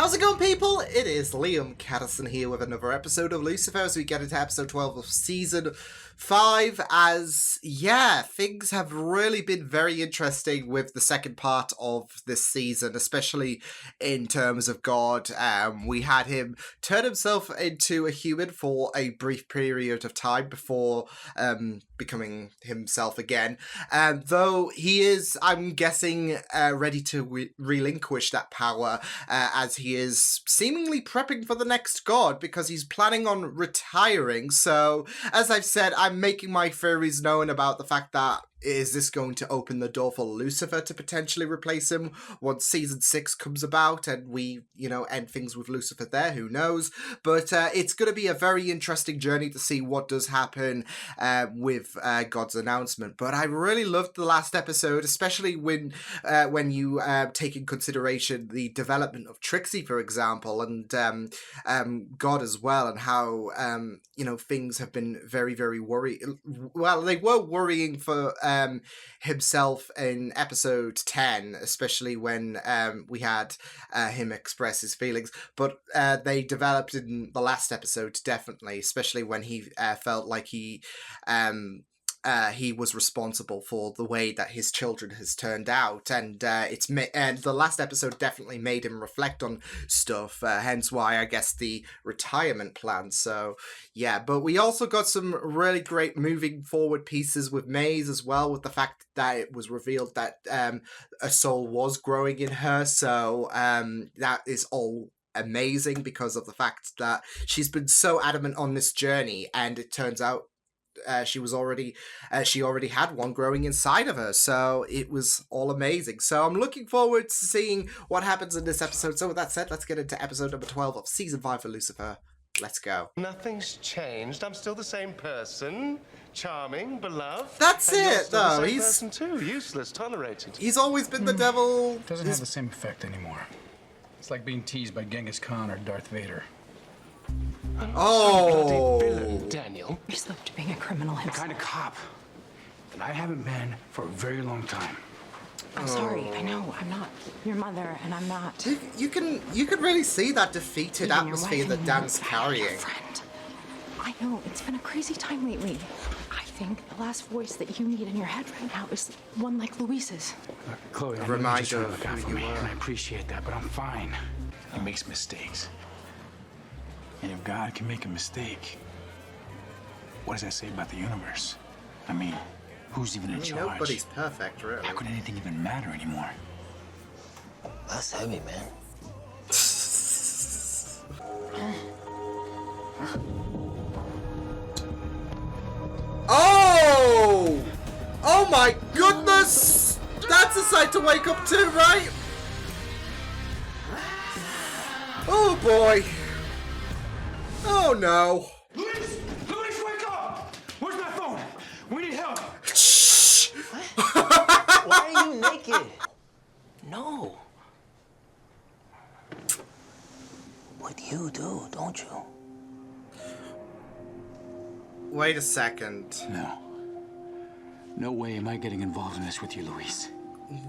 How's it going, people? It is Liam Caddison here with another episode of Lucifer as we get into episode 12 of season 5. As, yeah, things have really been very interesting with the second part of this season, especially in terms of God. We had him turn himself into a human for a brief period of time before becoming himself again. Though he is, I'm guessing, ready to relinquish that power as he is seemingly prepping for the next God because he's planning on retiring. So, as I've said, I'm making my theories known about the fact that is this going to open the door for Lucifer to potentially replace him once season 6 comes about and we, end things with Lucifer there? Who knows? But it's going to be a very interesting journey to see what does happen with God's announcement. But I really loved the last episode, especially when you take in consideration the development of Trixie, for example, and God as well, and how, things have been very, very worrying. Well, they were worrying for himself in episode 10, especially when we had him express his feelings, but they developed in the last episode, definitely, especially when he felt like he was responsible for the way that his children has turned out, and and the last episode definitely made him reflect on stuff. Hence why I guess the retirement plan. So yeah, but we also got some really great moving forward pieces with Maze as well, with the fact that it was revealed that a soul was growing in her. So that is all amazing because of the fact that she's been so adamant on this journey, and it turns out she already had one growing inside of her, so it was all amazing. So I'm looking forward to seeing what happens in this episode. So with that said, let's get into episode number 12 of season 5 for Lucifer. Let's go. Nothing's changed. I'm still the same person. Charming, beloved. That's and it, though. He's person too. Useless, tolerated. He's always been the devil. Doesn't have the same effect anymore. It's like being teased by Genghis Khan or Darth Vader. Oh, villain, Daniel. You're slipped to being a criminal The himself. kind of cop that I haven't been for a very long time. I'm sorry. I know. I'm not your mother, and I'm not. You can really see that defeated even your atmosphere wife that anymore. Dan's Your carrying. friend. I know. It's been a crazy time lately. I think the last voice that you need in your head right now is one like Luis's. Chloe, I know you're reminder just trying to of look out who for you me, were. and I appreciate that, but I'm fine. He makes mistakes. And if God can make a mistake, what does that say about the universe? I mean, who's even in charge? Nobody's perfect, really. How could anything even matter anymore? That's heavy, man. Oh! Oh my goodness! That's a sight to wake up to, right? Oh boy. Oh no. Luis! Luis, wake up! Where's my phone? We need help! Shh! Why are you naked? No. What you do, don't you? Wait a second. No. No way am I getting involved in this with you, Luis.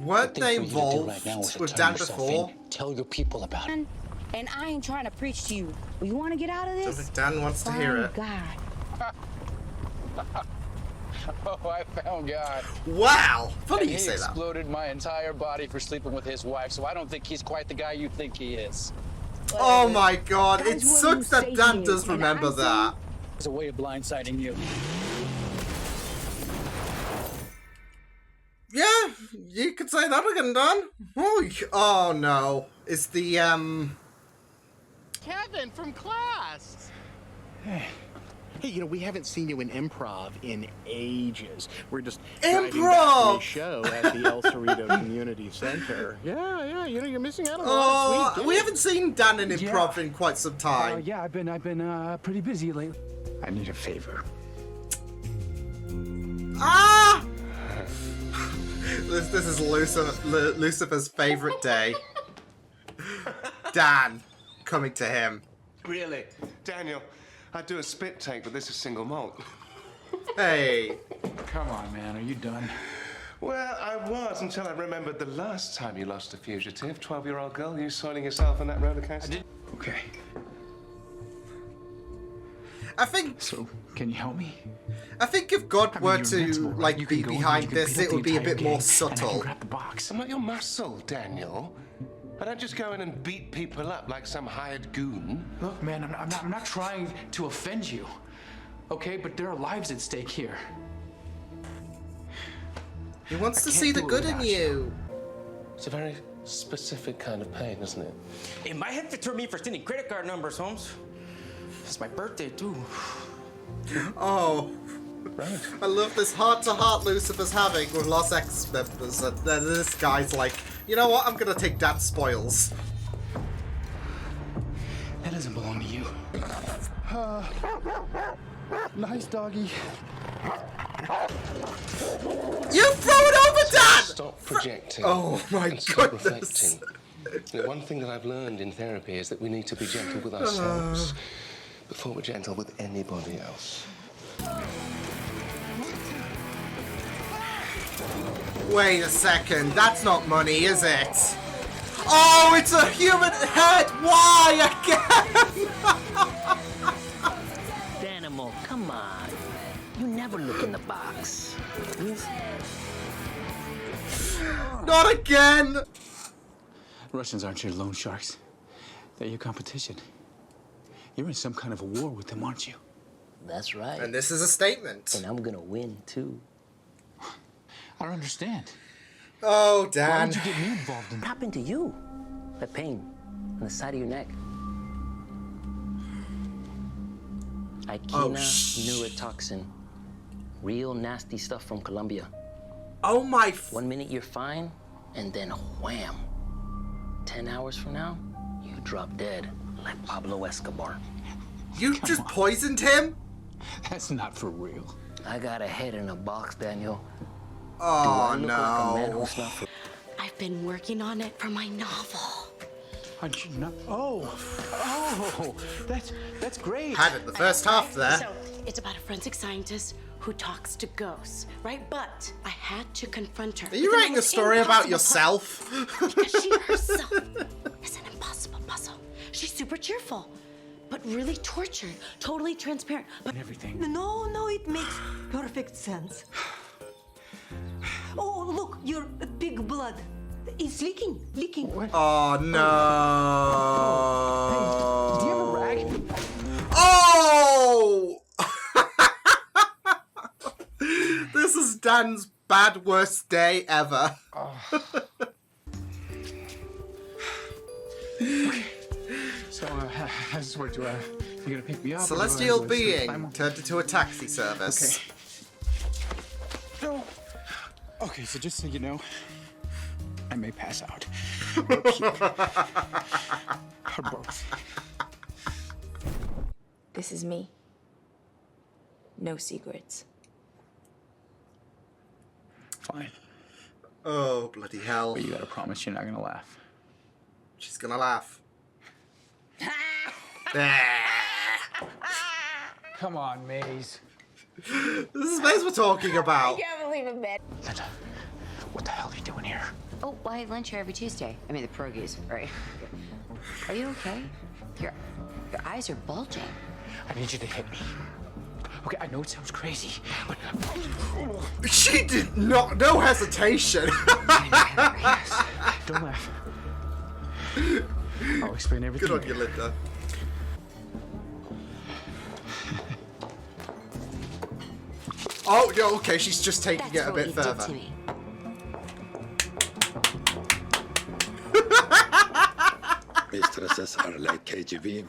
Weren't The they thing for you to do involved right now is to with turn Dan yourself before? in. Tell your people about it. And I ain't trying to preach to you. You want to get out of I don't this? think Dan wants to hear it. God. Oh, I found God. Wow! Funny And you he say that. exploded my entire body for sleeping with his wife, so I don't think he's quite the guy you think he is. Oh my god, it That's what sucks you that say Dan he does is, and remember I'm that. It's a way of blindsiding you. Yeah, you could say that again, Dan. Oh no. It's the, Kevin from class. Hey, we haven't seen you in improv in ages. We're just driving back from Improv! a show at the El Cerrito Community Center. Yeah, you're missing out on a lot of sweet we dinners. haven't seen Dan in improv in quite some time. Yeah, I've been pretty busy lately. I need a favor. Ah! This is Lucifer's favorite day. Dan coming to him. Really? Daniel, I'd do a spit take, but this is single malt. Hey. Come on, man, are you done? Well, I was until I remembered the last time you lost a fugitive. 12-year-old girl, you soiling yourself on that roller coaster. Okay. I think. So, can you help me? I think if God were you're to invincible, right? like You be can go in, behind you can this, beat up it the would be a entire bit more gang, and I can subtle. grab the box. I'm not your muscle, Daniel. I don't just go in and beat people up like some hired goon. Look, man, I'm not trying to offend you, okay? But there are lives at stake here. He wants to can't see the do it good in without you. It's a very specific kind of pain, isn't it? It might have deterred me for sending credit card numbers, Holmes. It's my birthday, too. Oh. Right. I love this heart-to-heart Lucifer's having with Los X members, and then this guy's like, you know what, I'm gonna take Dad's spoils. That doesn't belong to you. Nice doggy. You throw it over, Dad! Stop projecting. Oh my and stop goodness. reflecting. You know, one thing that I've learned in therapy is that we need to be gentle with ourselves before we're gentle with anybody else. Wait a second, that's not money, is it? Oh, it's a human head! Why again? Danimal, come on. You never look in the box. Not again! Russians aren't your loan sharks. They're your competition. You're in some kind of a war with them, aren't you? That's right. And this is a statement. And I'm gonna win, too. I don't understand. Oh, Why Dan. did you get me involved in What happened to you? That pain on the side of your neck. Ikena neurotoxin. Real nasty stuff from Colombia. Oh my... 1 minute you're fine, and then wham. 10 hours from now, you drop dead like Pablo Escobar. You just poisoned him? That's not for real. I got a head in a box, Daniel. Oh, Do I look like a man no. who's not for I've been working on it for my novel. How'd you know? Oh, that's great. Had it the first half there. So, it's about a forensic scientist who talks to ghosts, right? But I had to confront her. Are you writing a story about yourself? Because she herself is an impossible puzzle. She's super cheerful, but really tortured, totally transparent. But Everything. No, it makes perfect sense. Oh, look, your pig blood. It's leaking. Oh, no. Do you have a rag? Oh! This is Dan's bad worst day ever. So, how's this work? You gonna pick me up? Celestial being turned into a taxi service. No. Okay, so just so you know, I may pass out. Or both. this is me. No secrets. Fine. Oh, bloody hell. But you gotta promise you're not gonna laugh. She's gonna laugh. Come on, Maze. This is Maze we're talking about. can't believe it, man. Linda, what the hell are you doing here? Oh, well, I have lunch here every Tuesday. I mean, the pierogies, right? Are you okay? Your eyes are bulging. I need you to hit me. Okay, I know it sounds crazy, but She did not, no hesitation. yes. Don't laugh. I'll explain everything. Good on you, Linda. Oh, yeah, okay, she's just taking it a bit further. To me. Mistresses are like KGB.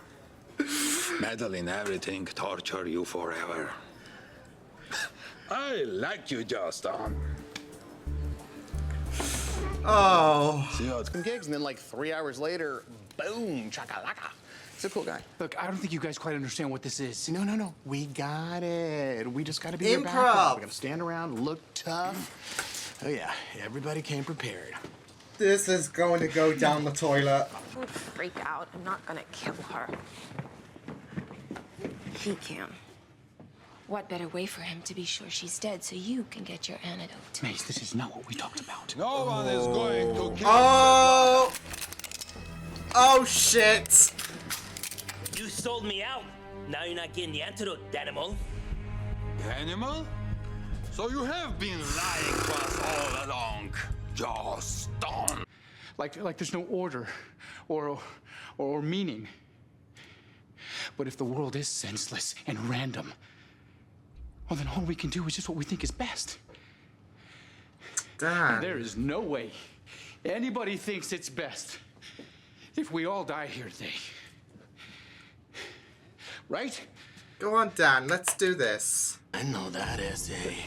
Meddle in everything, torture you forever. I like you, Justin. Oh. Some gigs, and then like 3 hours later, boom, chakalaka. He's a cool guy. Look, I don't think you guys quite understand what this is. No. We got it. We just got to be your Improv. backup. We got to stand around, look tough. Oh yeah, everybody came prepared. This is going to go down the toilet. I would freak out. I'm not gonna kill her. He can. what better way for him to be sure she's dead so you can get your antidote? Mace, this is not what we talked about. No one is going to kill Oh! Oh, shit! You sold me out. Now you're not getting the antidote, animal. Animal? So you have been lying to us all along. Just don't. Like there's no order or meaning. But if the world is senseless and random, well, then all we can do is just what we think is best. Damn. And there is no way anybody thinks it's best if we all die here today. Right? Go on, Dan. Let's do this. I know that, S.A.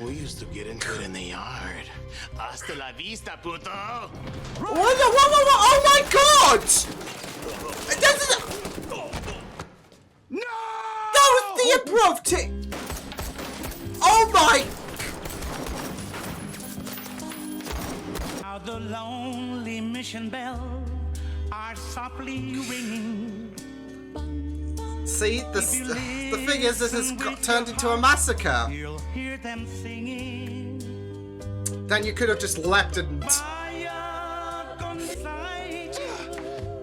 We used to get into it in the yard. Hasta la vista, puto! Whoa! Oh my god! This is... No! That was the improv team! Oh my... How the lonely mission bells are softly ringing. See, the thing is, this has turned into a massacre. You'll hear them singing. Then you could have just leapt and...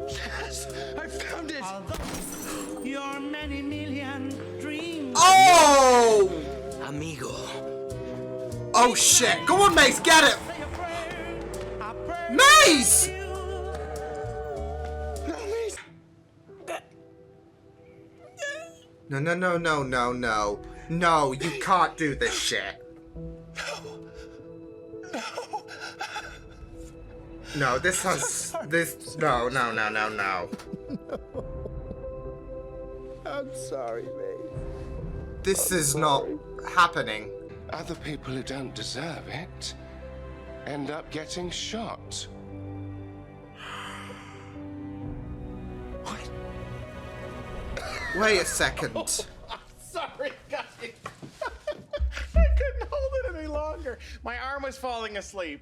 Yes! I found it! Your many million dreams. Oh! Amigo. Oh shit! Go on, Mace, get it! Mace! No. No, you can't do this shit. No, this has... This... No. I'm sorry, mate. This is not happening. Other people who don't deserve it end up getting shot. Wait a second. I'm sorry, guys. I couldn't hold it any longer. My arm was falling asleep.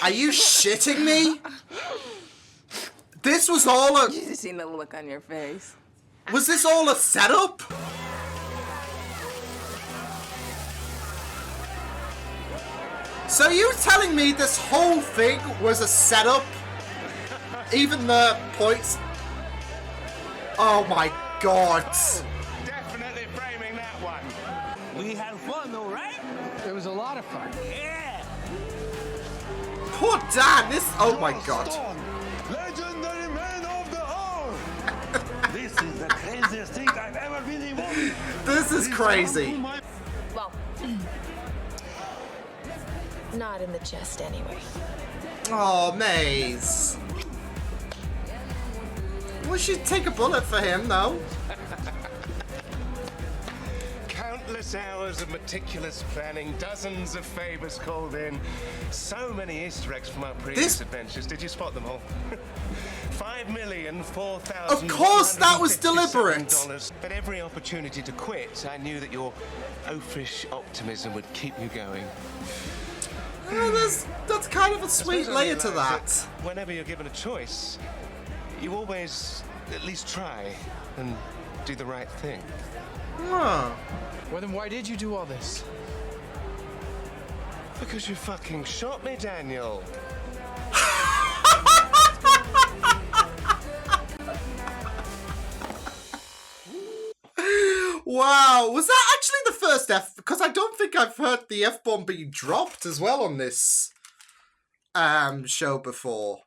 Are you shitting me? This was all a... You just seen the look on your face. Was this all a setup? So you're telling me this whole thing was a setup? Even the points... Oh my god. Definitely framing that one. We had fun, though, right? It was a lot of fun. Yeah. Poor Dan, this... Oh my god. Legendary man of the hour. This is the craziest thing I've ever been involved in. This is crazy. Well, not in the chest anyway. Oh, Maze. We should take a bullet for him, though. Countless hours of meticulous planning, dozens of favors called in, so many Easter eggs from our previous adventures. Did you spot them all? 5,004,000. Of course, that was deliberate. At every opportunity to quit, I knew that your oafish optimism would keep you going. That's kind of a sweet layer to that. Whenever you're given a choice, you always at least try and do the right thing. Huh. Well, then why did you do all this? Because you fucking shot me, Daniel. Wow, was that actually the first F? Because I don't think I've heard the F-bomb being dropped as well on this show before.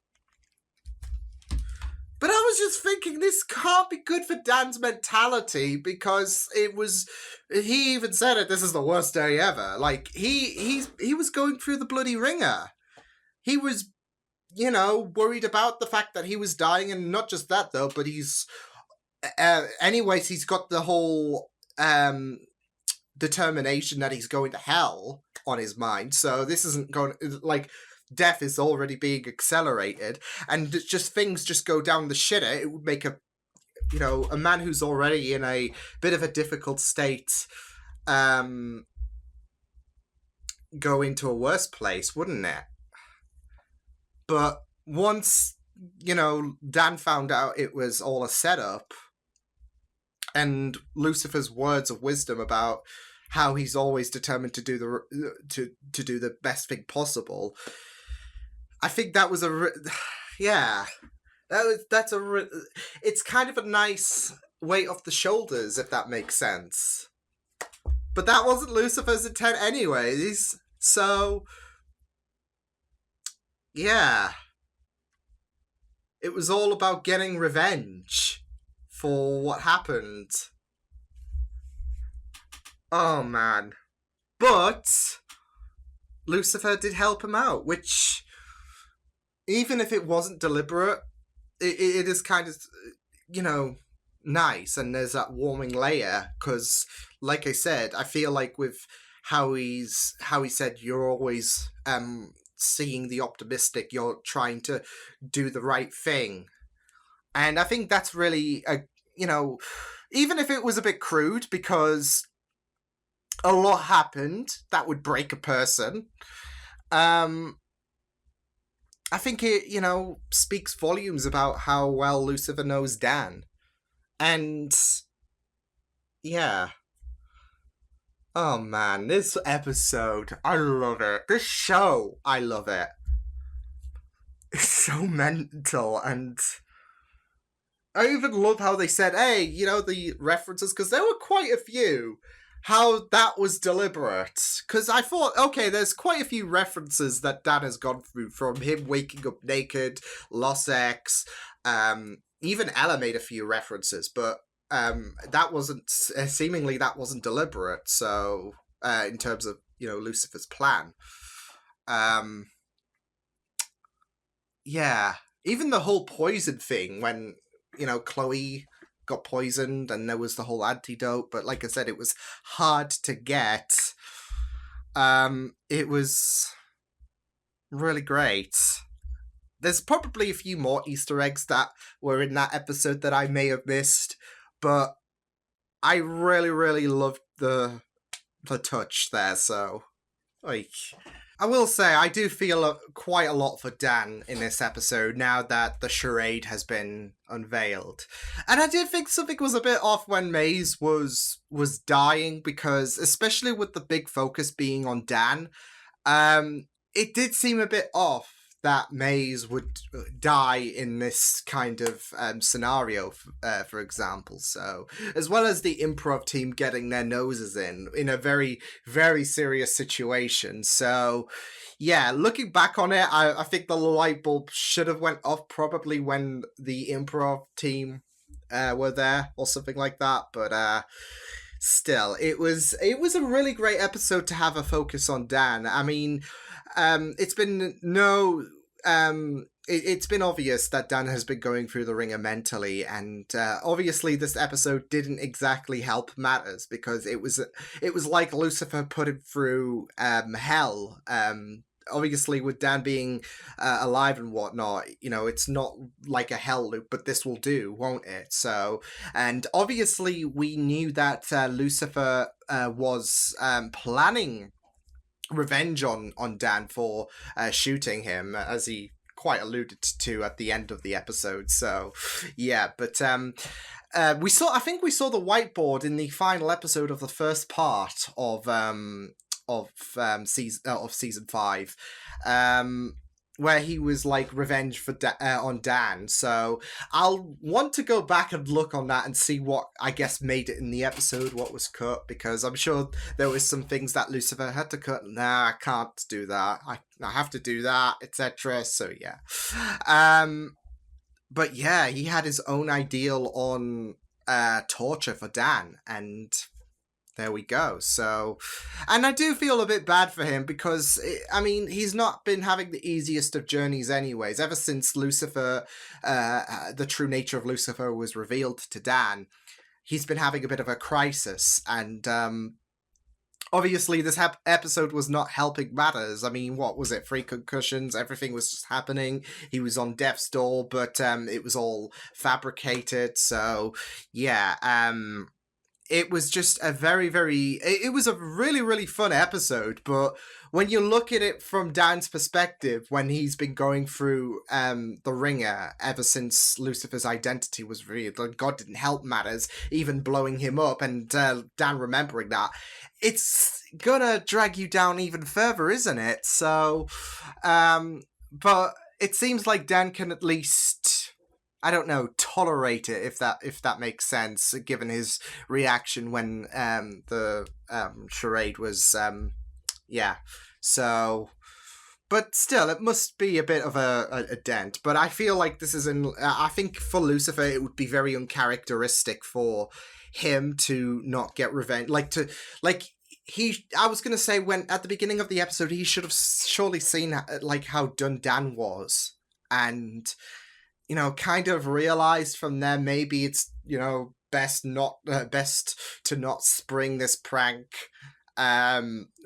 But I was just thinking this can't be good for Dan's mentality because he even said it, this is the worst day ever. Like, he was going through the bloody ringer. He was, worried about the fact that he was dying, and not just that though, but he's anyways, he's got the whole determination that he's going to hell on his mind. So this isn't going, like, death is already being accelerated, and just things just go down the shitter. It would make a man who's already in a bit of a difficult state go into a worse place, wouldn't it? But once, Dan found out it was all a setup, and Lucifer's words of wisdom about how he's always determined to do the best thing possible. I think that was it's kind of a nice weight off the shoulders, if that makes sense. But that wasn't Lucifer's intent anyways, so yeah. It was all about getting revenge for what happened. Oh man. But Lucifer did help him out, which, even if it wasn't deliberate, it is kind of, nice, and there's that warming layer, because, like I said, I feel like with how he said you're always seeing the optimistic, you're trying to do the right thing, and I think that's really even if it was a bit crude, because a lot happened that would break a person, I think it, speaks volumes about how well Lucifer knows Dan. And yeah. Oh man, this episode, I love it. This show, I love it. It's so mental, and I even love how they said, hey, the references, because there were quite a few, how that was deliberate. Because I thought, okay, there's quite a few references that Dan has gone through, from him waking up naked, Los X, even Ella made a few references, but that wasn't, seemingly that wasn't deliberate, so, in terms of, Lucifer's plan. Yeah, even the whole poison thing, when, Chloe got poisoned and there was the whole antidote, but like I said, it was hard to get. It was really great. There's probably a few more Easter eggs that were in that episode that I may have missed, but I really, really loved the touch there, so, like, I will say, I do feel quite a lot for Dan in this episode, now that the charade has been unveiled. And I did think something was a bit off when Maze was dying, because, especially with the big focus being on Dan, it did seem a bit off that Maze would die in this kind of scenario, for example. So, as well as the improv team getting their noses in a very, very serious situation. So, yeah, looking back on it, I think the light bulb should have went off probably when the improv team were there, or something like that. But still, it was a really great episode to have a focus on Dan. I mean, it's been it's been obvious that Dan has been going through the ringer mentally, and obviously this episode didn't exactly help matters, because it was like Lucifer put him through hell. Obviously, with Dan being alive and whatnot, it's not like a hell loop, but this will do, won't it? So, and obviously we knew that Lucifer was planning revenge on Dan for shooting him, as he quite alluded to at the end of the episode. So yeah, but I think we saw the whiteboard in the final episode of the first part of season 5, where he was like revenge for on Dan. So I'll want to go back and look on that and see what, I guess, made it in the episode, what was cut, because I'm sure there was some things that Lucifer had to cut. Nah, I can't do that. I have to do that, etc. So yeah. But yeah, he had his own ideal on torture for Dan, and there we go. So, and I do feel a bit bad for him, because, I mean, he's not been having the easiest of journeys anyways. Ever since Lucifer, the true nature of Lucifer was revealed to Dan, he's been having a bit of a crisis. And obviously this episode was not helping matters. I mean, what was it? 3 concussions, everything was just happening. He was on death's door, but it was all fabricated. So, yeah, it was just a it was a really, really fun episode, but when you look at it from Dan's perspective, when he's been going through the ringer ever since Lucifer's identity was revealed, like God didn't help matters, even blowing him up, and Dan remembering that, it's gonna drag you down even further, isn't it? So, but it seems like Dan can at least, I don't know, tolerate it, if that makes sense, given his reaction when the charade was so, but still, it must be a bit of a dent. But I feel like this is I think for Lucifer, it would be very uncharacteristic for him to not get revenge. I was gonna say, when at the beginning of the episode, he should have surely seen like how done Dan was, and kind of realized from there maybe it's best to not spring this prank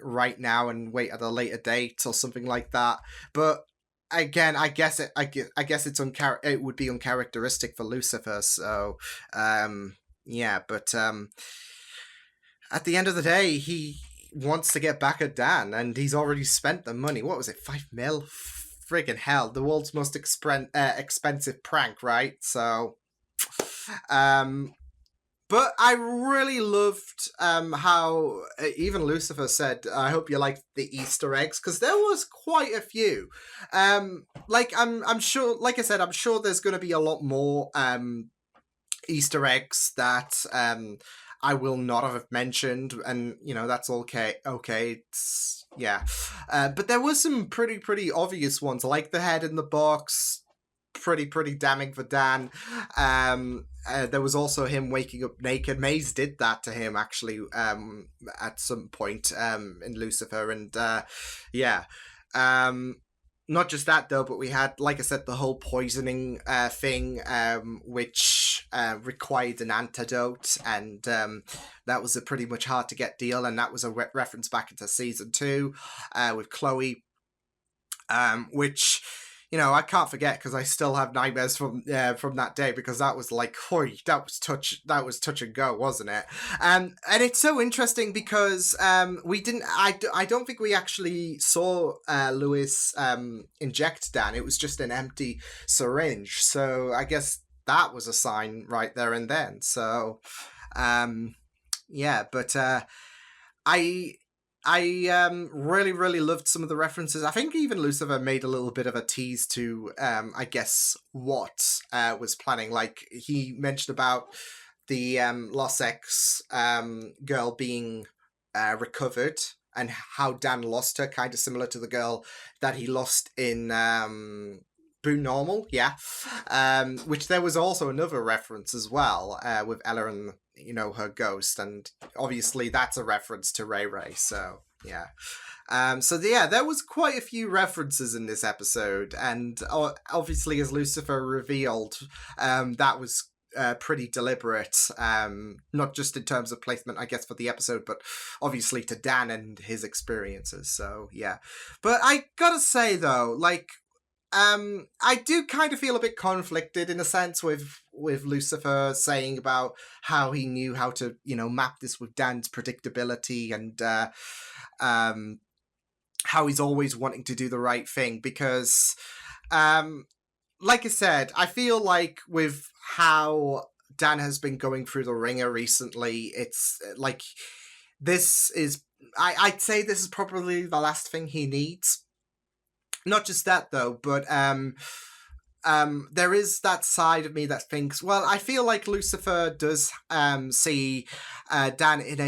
right now and wait at a later date or something like that. But again, I guess it's it would be uncharacteristic for Lucifer. So but at the end of the day, he wants to get back at Dan, and he's already spent the money. What was it, 5 mil? Friggin' hell, the world's most expensive prank, right? So, but I really loved how even Lucifer said, "I hope you liked the Easter eggs," because there was quite a few. I'm sure, like I said, I'm sure there's going to be a lot more Easter eggs that I will not have mentioned, and that's okay. It's, but there was some pretty obvious ones, like the head in the box. Pretty damning for Dan. There was also him waking up naked. Maze did that to him actually at some point in Lucifer, and not just that though, but we had, like I said, the whole poisoning thing, which required an antidote, and that was a pretty much hard to get deal, and that was a reference back into season 2 with Chloe, which I can't forget, because I still have nightmares from that day, because that was like, that was touch and go, wasn't it? And it's so interesting because we didn't. I don't think we actually saw Lewis inject Dan. It was just an empty syringe. So I guess that was a sign right there and then. So but I really loved some of the references. I think even Lucifer made a little bit of a tease to, I guess, what was planning. Like, he mentioned about the Los X girl being recovered, and how Dan lost her, kind of similar to the girl that he lost in Boone Normal, which there was also another reference as well with Ella and her ghost, and obviously that's a reference to Ray Ray. So there was quite a few references in this episode, and obviously, as Lucifer revealed, that was pretty deliberate, not just in terms of placement, I guess, for the episode, but obviously to Dan and his experiences. So but I gotta say though, like, I do kind of feel a bit conflicted in a sense with Lucifer saying about how he knew how to, map this with Dan's predictability, and how he's always wanting to do the right thing, because like I said, I feel like with how Dan has been going through the ringer recently, it's like, this is, I'd say this is probably the last thing he needs. Not just that though, but there is that side of me that thinks, well, I feel like Lucifer does see Dan in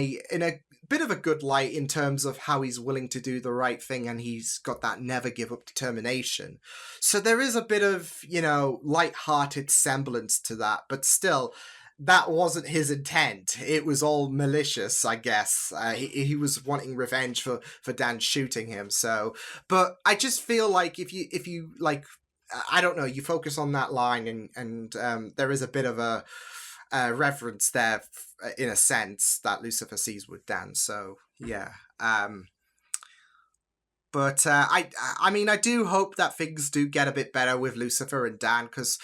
a bit of a good light in terms of how he's willing to do the right thing, and he's got that never give up determination. So there is a bit of, light-hearted semblance to that, but still, that wasn't his intent. It was all malicious, I guess. He was wanting revenge for Dan shooting him. So, but I just feel like if you like, I don't know, you focus on that line, and there is a bit of a reference there, in a sense, that Lucifer sees with Dan. So but I mean, I do hope that things do get a bit better with Lucifer and Dan, because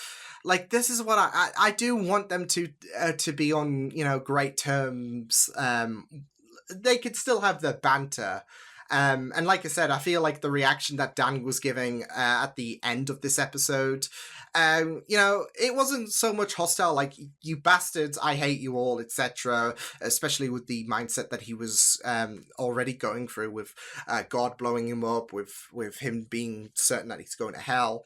like, this is what I do want them to be on, you know, great terms. They could still have the banter. And like I said, I feel like the reaction that Dan was giving at the end of this episode, you know, it wasn't so much hostile, like, you bastards, I hate you all, etc., especially with the mindset that he was already going through with God blowing him up, with him being certain that he's going to hell.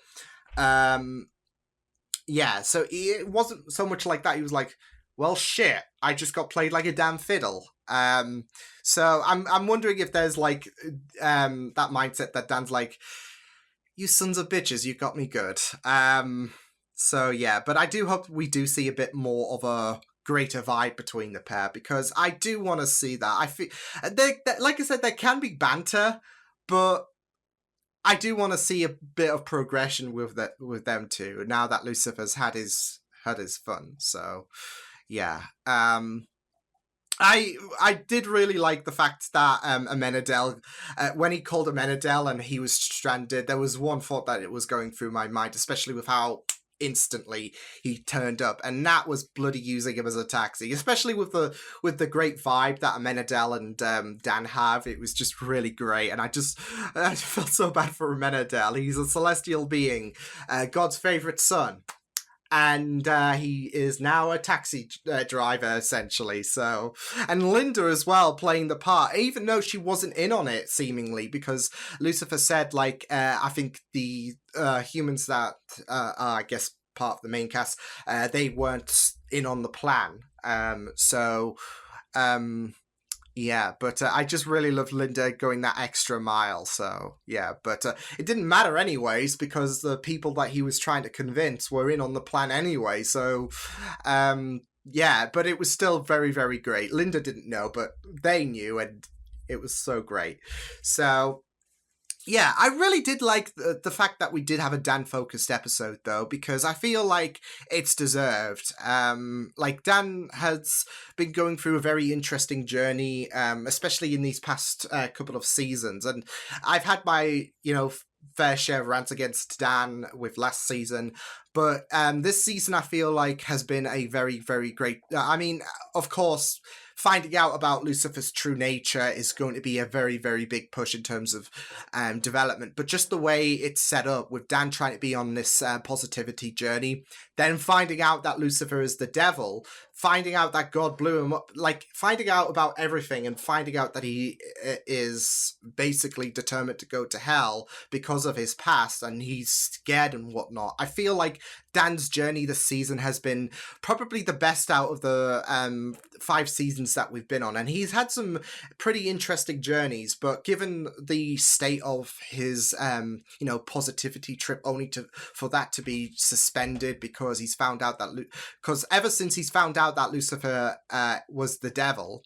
Yeah, so it wasn't so much like that. He was like, well, shit, I just got played like a damn fiddle. So I'm wondering if there's like that mindset that Dan's like, you sons of bitches, you got me good. So yeah, but I do hope we do see a bit more of a greater vibe between the pair, because I do want to see that. I feel like I said, there can be banter, but I do want to see a bit of progression with them two now that Lucifer's had his fun. So yeah. I did really like the fact that Amenadel, when he called Amenadel and he was stranded, there was one thought that it was going through my mind, especially with how instantly he turned up, and that was bloody using him as a taxi, especially with the great vibe that Amenadel and Dan have. It was just really great, and I felt so bad for Amenadel. He's a celestial being, God's favorite son. And he is now a taxi driver, essentially. So, and Linda as well, playing the part, even though she wasn't in on it, seemingly, because Lucifer said, like, I think the humans that are, I guess, part of the main cast, they weren't in on the plan. Yeah, but I just really loved Linda going that extra mile, so yeah, but it didn't matter anyways, because the people that he was trying to convince were in on the plan anyway, so yeah, but it was still very, very great. Linda didn't know, but they knew, and it was so great. So yeah, I really did like the fact that we did have a Dan-focused episode, though, because I feel like it's deserved. Like, Dan has been going through a very interesting journey, especially in these past couple of seasons. And I've had my, you know, fair share of rants against Dan with last season. But this season, I feel like, has been a very, very great... I mean, of course, finding out about Lucifer's true nature is going to be a very, very big push in terms of development. But just the way it's set up, with Dan trying to be on this positivity journey, then finding out that Lucifer is the devil, finding out that God blew him up, like, finding out about everything, and finding out that he is basically determined to go to hell because of his past, and he's scared and whatnot. I feel like Dan's journey this season has been probably the best out of the 5 seasons that we've been on, and he's had some pretty interesting journeys, but given the state of his you know, positivity trip, only for that to be suspended because he's found out that because ever since he's found out that Lucifer was the devil,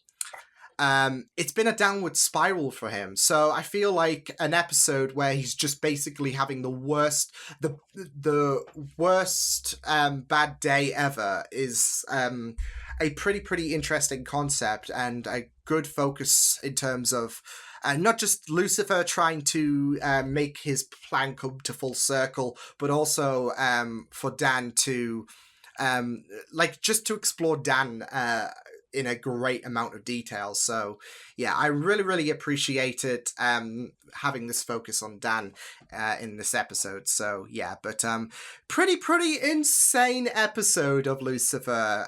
it's been a downward spiral for him. So I feel like an episode where he's just basically having the worst bad day ever is a pretty interesting concept, and a good focus in terms of not just Lucifer trying to make his plan come to full circle, but also for Dan to like, just to explore Dan in a great amount of detail. So yeah, I really appreciated having this focus on Dan in this episode. So yeah, but pretty insane episode of Lucifer.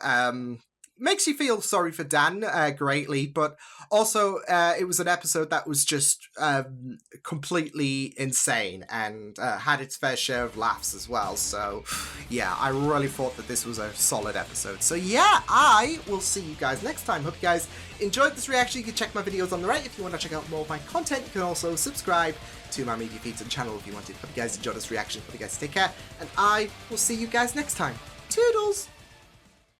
Makes you feel sorry for Dan greatly, but also it was an episode that was just completely insane, and had its fair share of laughs as well. So yeah, I really thought that this was a solid episode. So yeah, I will see you guys next time. Hope you guys enjoyed this reaction. You can check my videos on the right if you want to check out more of my content. You can also subscribe to my media feeds and channel if you wanted. Hope you guys enjoyed this reaction. Hope you guys take care, and I will see you guys next time. Toodles!